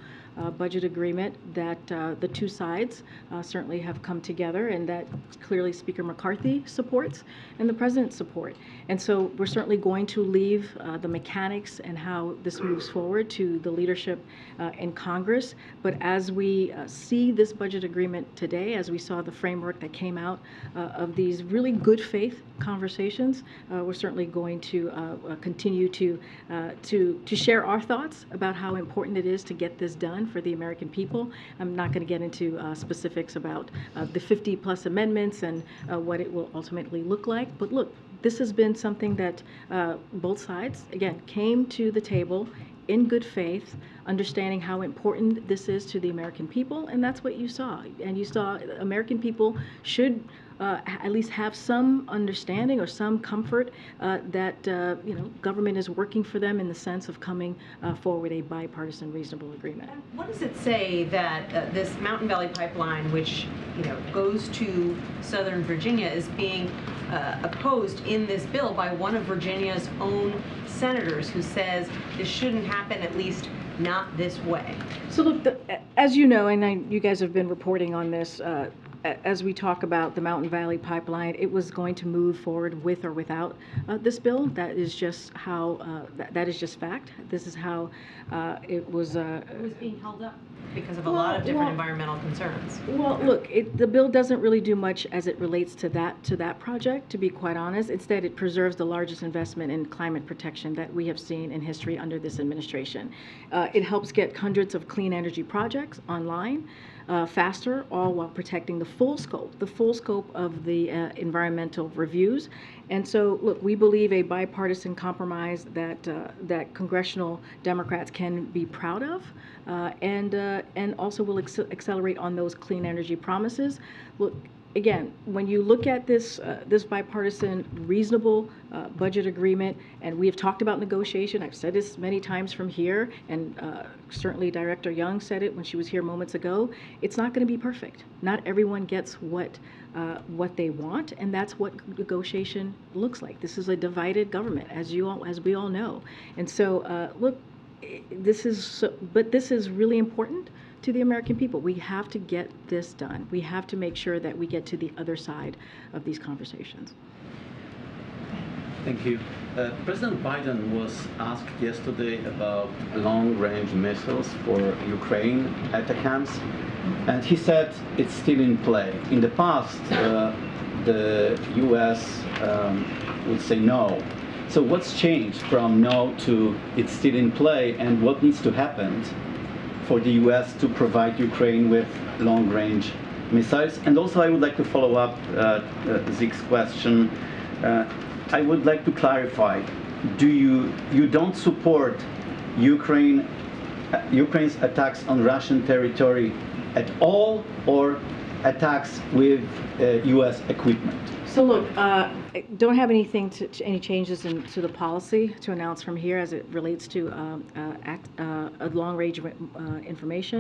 budget agreement that the two sides certainly have come together, and that clearly Speaker McCarthy supports and the President support. And so we're certainly going to leave the mechanics and how this moves forward to the leadership in Congress. But as we see this budget agreement today, as we saw the framework that came out of these really good faith conversations, we're certainly going to continue to share our thoughts about how important it is to get this done for the American people. I'm not going to get into specifics about the 50+ amendments and what it will ultimately look like. But look, this has been something that both sides, again, came to the table in good faith, understanding how important this is to the American people, and that's what you saw. And you saw American people should at least have some understanding or some comfort that government is working for them in the sense of coming forward a bipartisan, reasonable agreement. What does it say that this Mountain Valley Pipeline, which goes to Southern Virginia, is being opposed in this bill by one of Virginia's own senators, who says this shouldn't happen, at least not this way? So look, as you know, and you guys have been reporting on this, as we talk about the Mountain Valley Pipeline, it was going to move forward with or without this bill. That is just how, that is just fact. This is how it was being held up because of a lot of different environmental concerns. Well, look, the bill doesn't really do much as it relates to that project, to be quite honest. Instead, it preserves the largest investment in climate protection that we have seen in history under this administration. It helps get hundreds of clean energy projects online faster, all while protecting the full scope of the environmental reviews. And so, look, we believe a bipartisan compromise that congressional Democrats can be proud of, and also will accelerate on those clean energy promises. Look, again, when you look at this bipartisan, reasonable budget agreement, and we have talked about negotiation, I've said this many times from here, and certainly Director Young said it when she was here moments ago, it's not going to be perfect. Not everyone gets what they want, and that's what negotiation looks like. This is a divided government, as we all know. And so, look, this is really important to the American people. We have to get this done. We have to make sure that we get to the other side of these conversations. Thank you. President Biden was asked yesterday about long-range missiles for Ukraine ATACMS, and he said it's still in play. In the past, the U.S. would say no. So what's changed from no to it's still in play, and what needs to happen for the U.S. to provide Ukraine with long-range missiles? And also, I would like to follow up Zeke's question. I would like to clarify: you don't support Ukraine's attacks on Russian territory at all or attacks with U.S. equipment? So look, I don't have anything any changes to the policy to announce from here as it relates to long-range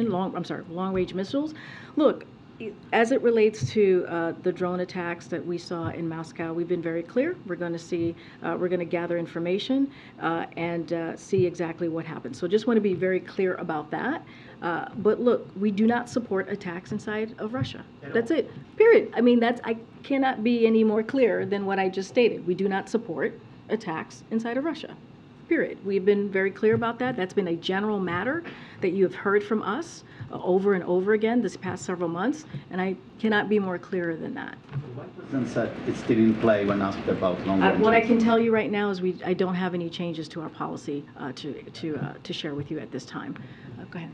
long-range missiles. Look, as it relates to the drone attacks that we saw in Moscow, we've been very clear. We're going to gather information and see exactly what happened. So just want to be very clear about that. But look, we do not support attacks inside of Russia. That's it. Period. I mean, I cannot be any more clear than what I just stated. We do not support attacks inside of Russia. Period. We've been very clear about that. That's been a general matter that you have heard from us over and over again this past several months, and I cannot be more clearer than that. The president said it's still in play when asked about long-range. What I can tell you right now is I don't have any changes to our policy to share with you at this time. Go ahead.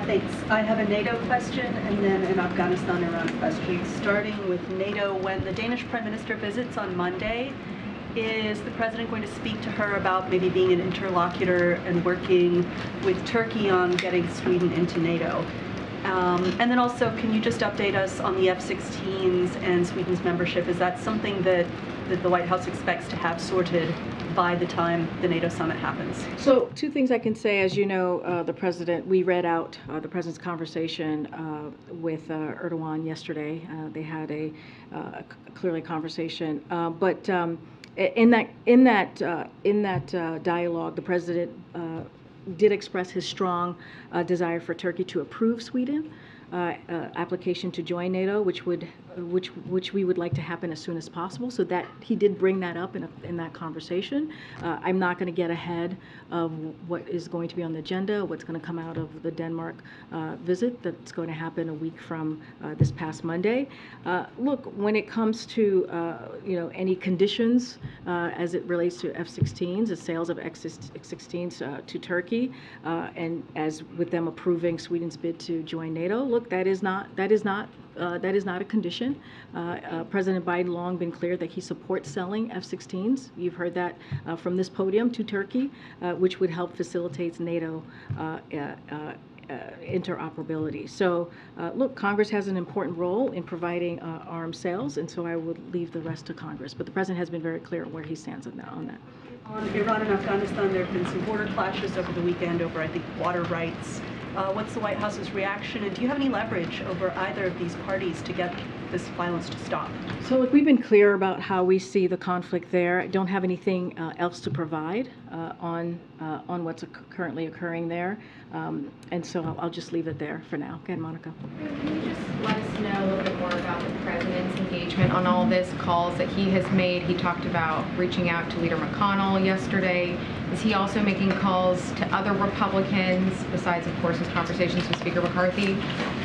Thanks. I have a NATO question and then an Afghanistan-Iran question. Starting with NATO, when the Danish Prime Minister visits on Monday, is the President going to speak to her about maybe being an interlocutor and working with Turkey on getting Sweden into NATO? And then also, can you just update us on the F-16s and Sweden's membership? Is that something that the White House expects to have sorted by the time the NATO summit happens? So two things I can say. As you know, we read out the President's conversation with Erdogan yesterday. They had a clearly conversation, but in that dialogue, the President did express his strong desire for Turkey to approve Sweden application to join NATO, which we would like to happen as soon as possible. So that he did bring that up in that conversation. I'm not going to get ahead of what is going to be on the agenda, what's going to come out of the Denmark visit that's going to happen a week from this past Monday. Look, when it comes to any conditions as it relates to F-16s, the sales of F-16s to Turkey, and as with them approving Sweden's bid to join NATO, look, that is not a condition. President Biden long been clear that he supports selling F-16s. You've heard that from this podium to Turkey, which would help facilitate NATO interoperability. So, look, Congress has an important role in providing arms sales, and so I would leave the rest to Congress. But the President has been very clear where he stands on that. On Iran and Afghanistan, there have been some border clashes over the weekend over, I think, water rights. What's the White House's reaction, and do you have any leverage over either of these parties to get this violence to stop? So look, we've been clear about how we see the conflict there. I don't have anything else to provide on what's currently occurring there, and so I'll just leave it there for now. Go ahead, Monica. Can you just let us know a little bit more about the President's engagement on all this, calls that he has made? He talked about reaching out to Leader McConnell yesterday. Is he also making calls to other Republicans, besides, of course, his conversations with Speaker McCarthy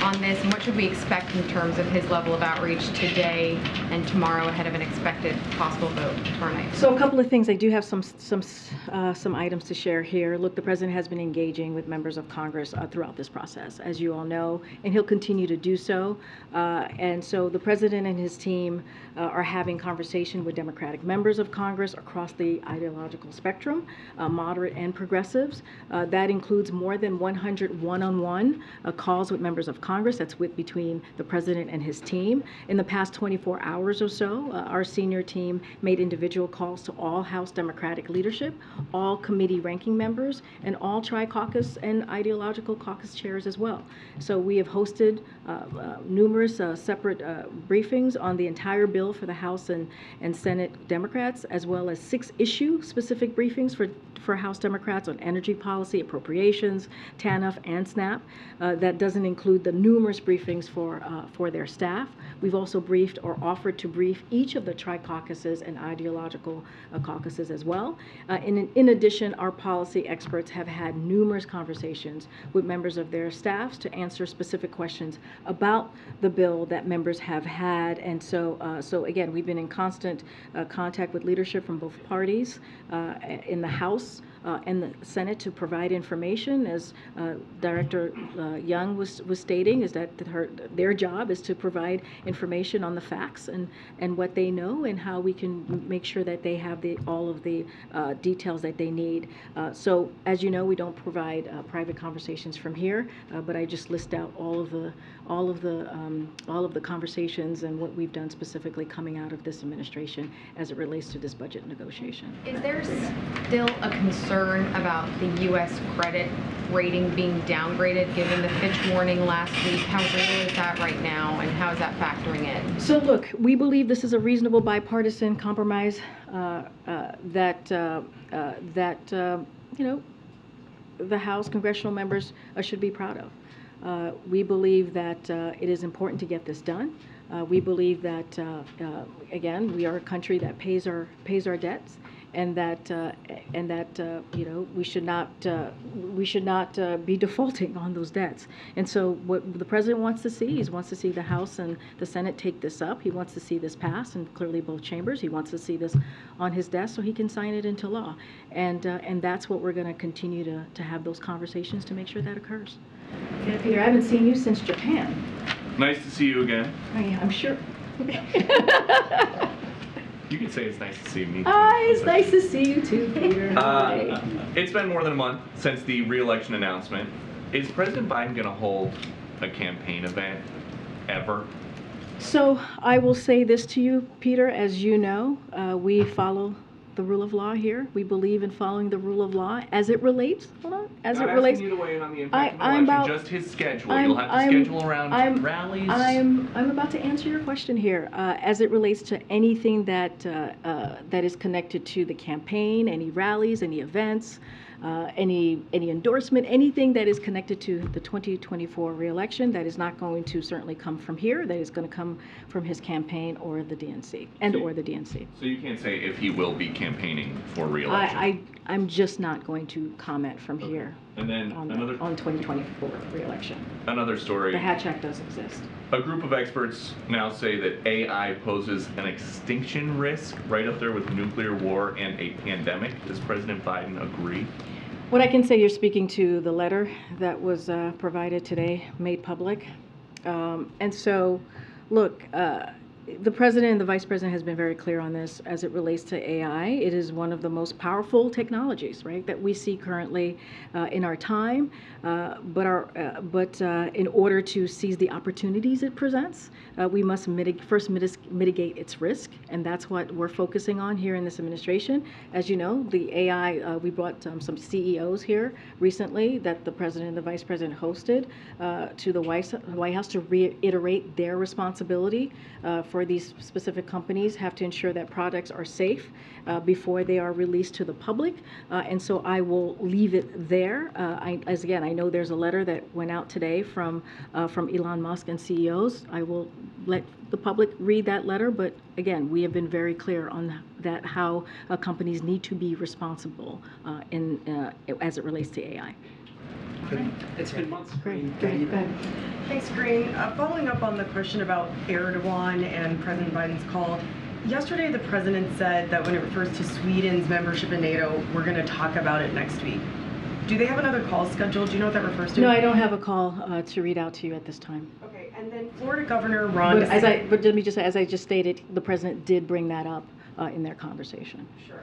on this? And what should we expect in terms of his level of outreach today and tomorrow ahead of an expected possible vote tomorrow night? So a couple of things. I do have some items to share here. Look, the President has been engaging with members of Congress throughout this process, as you all know, and he'll continue to do so. And so the President and his team are having conversation with Democratic members of Congress across the ideological spectrum, moderate and progressives. That includes more than 100 one-on-one calls with members of Congress. That's between the President and his team. In the past 24 hours or so, our senior team made individual calls to all House Democratic leadership, all committee ranking members, and all tri-caucus and ideological caucus chairs as well. So we have hosted numerous separate briefings on the entire bill for the House and Senate Democrats, as well as 6 issue-specific briefings for House Democrats on energy policy, appropriations, TANF, and SNAP. That doesn't include the numerous briefings for their staff. We've also briefed or offered to brief each of the tri-caucuses and ideological caucuses as well. In addition, our policy experts have had numerous conversations with members of their staffs to answer specific questions about the bill that members have had. And so again, we've been in constant contact with leadership from both parties in the House and the Senate to provide information, as Director Young was stating, is that their job is to provide information on the facts and what they know and how we can make sure that they have all of the details that they need. So, as you know, we don't provide private conversations from here, but I just list out all of the conversations and what we've done specifically coming out of this administration as it relates to this budget negotiation. Is there still a concern about the U.S. credit rating being downgraded given the Fitch warning last week? How real is that right now, and how is that factoring in? So look, we believe this is a reasonable bipartisan compromise that the House congressional members should be proud of. We believe that it is important to get this done. We believe that again, we are a country that pays our debts, and that we should not be defaulting on those debts. And so what the president wants to see, he wants to see the House and the Senate take this up. He wants to see this pass, and clearly both chambers. He wants to see this on his desk so he can sign it into law. And that's what we're going to continue to have those conversations to make sure that occurs. Yeah, Peter, I haven't seen you since Japan. Nice to see you again. I'm sure. You can say it's nice to see me. It's nice to see you too, Peter. It's been more than a month since the re-election announcement. Is President Biden going to hold a campaign event ever? So I will say this to you, Peter. As you know, we follow the rule of law here. We believe in following the rule of law as it relates. Hold on. As Not it relates. asking you to weigh in on the impact of the election, just his schedule. You'll have to schedule around rallies. I'm about to answer your question here. As it relates to anything that is connected to the campaign, any rallies, any events, any endorsement, anything that is connected to the 2024 re-election, that is not going to certainly come from here. That is going to come from his campaign or the DNC or the DNC. So you can't say if he will be campaigning for re-election. I'm just not going to comment from here. And then on 2024 re-election. Another story. The Hatch Act does exist. A group of experts now say that AI poses an extinction risk right up there with nuclear war and a pandemic. Does President Biden agree? What I can say, you're speaking to the letter that was provided today, made public. And so, look, the president and the vice president has been very clear on this as it relates to AI. It is one of the most powerful technologies, right, that we see currently in our time. But in order to seize the opportunities it presents, we must first mitigate its risk, and that's what we're focusing on here in this administration. As you know, the AI, we brought some CEOs here recently that the president and the vice president hosted to the White House to reiterate their responsibility for these specific companies, have to ensure that products are safe before they are released to the public. And so I will leave it there. I know there's a letter that went out today from Elon Musk and CEOs. I will let the public read that letter, but again, we have been very clear on that, how companies need to be responsible as it relates to AI. It's been months. Great. Thanks, Karine. Following up on the question about Erdogan and President Biden's call, yesterday the president said that when it refers to Sweden's membership in NATO, we're going to talk about it next week. Do they have another call scheduled? Do you know what that refers to? No, I don't have a call to read out to you at this time. Okay, and then Florida Governor Ron DeSantis. But let me just say, as I just stated, the president did bring that up in their conversation. Sure.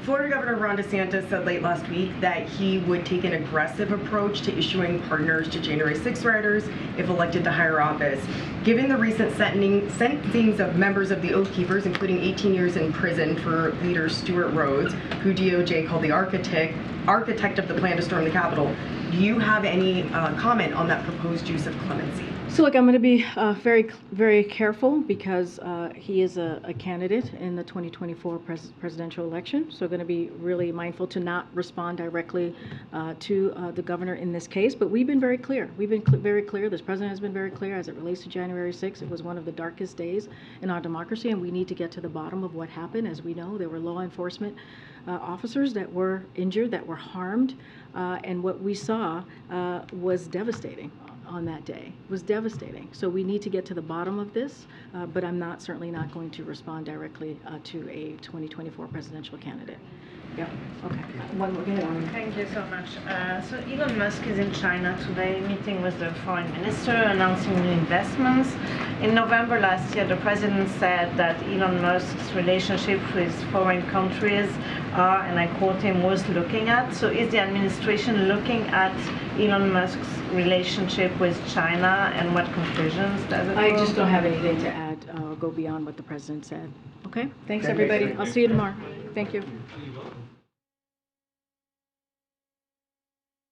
Florida Governor Ron DeSantis said late last week that he would take an aggressive approach to issuing pardons to January 6 rioters if elected to higher office. Given the recent sentencings of members of the Oath Keepers, including 18 years in prison for leader Stuart Rhodes, who DOJ called the architect of the plan to storm the Capitol, do you have any comment on that proposed use of clemency? So look, I'm going to be very, very careful because he is a candidate in the 2024 presidential election. So going to be really mindful to not respond directly to the governor in this case. But we've been very clear. We've been very clear. This president has been very clear as it relates to January 6th. It was one of the darkest days in our democracy, and we need to get to the bottom of what happened. As we know, there were law enforcement officers that were injured, that were harmed, and what we saw was devastating. On that day was devastating. So we need to get to the bottom of this, but I'm certainly not going to respond directly to a 2024 presidential candidate. Yeah, okay. One more, go ahead, Armin. Thank you so much. So Elon Musk is in China today, meeting with the foreign minister, announcing new investments. In November last year, the president said that Elon Musk's relationship with foreign countries are, and I quote him, worth looking at. So is the administration looking at Elon Musk's relationship with China, and what conclusions does it I draw? just don't have anything to add, go beyond what the president said. Okay, thanks, Thank you. everybody. I'll see you tomorrow. Thank you.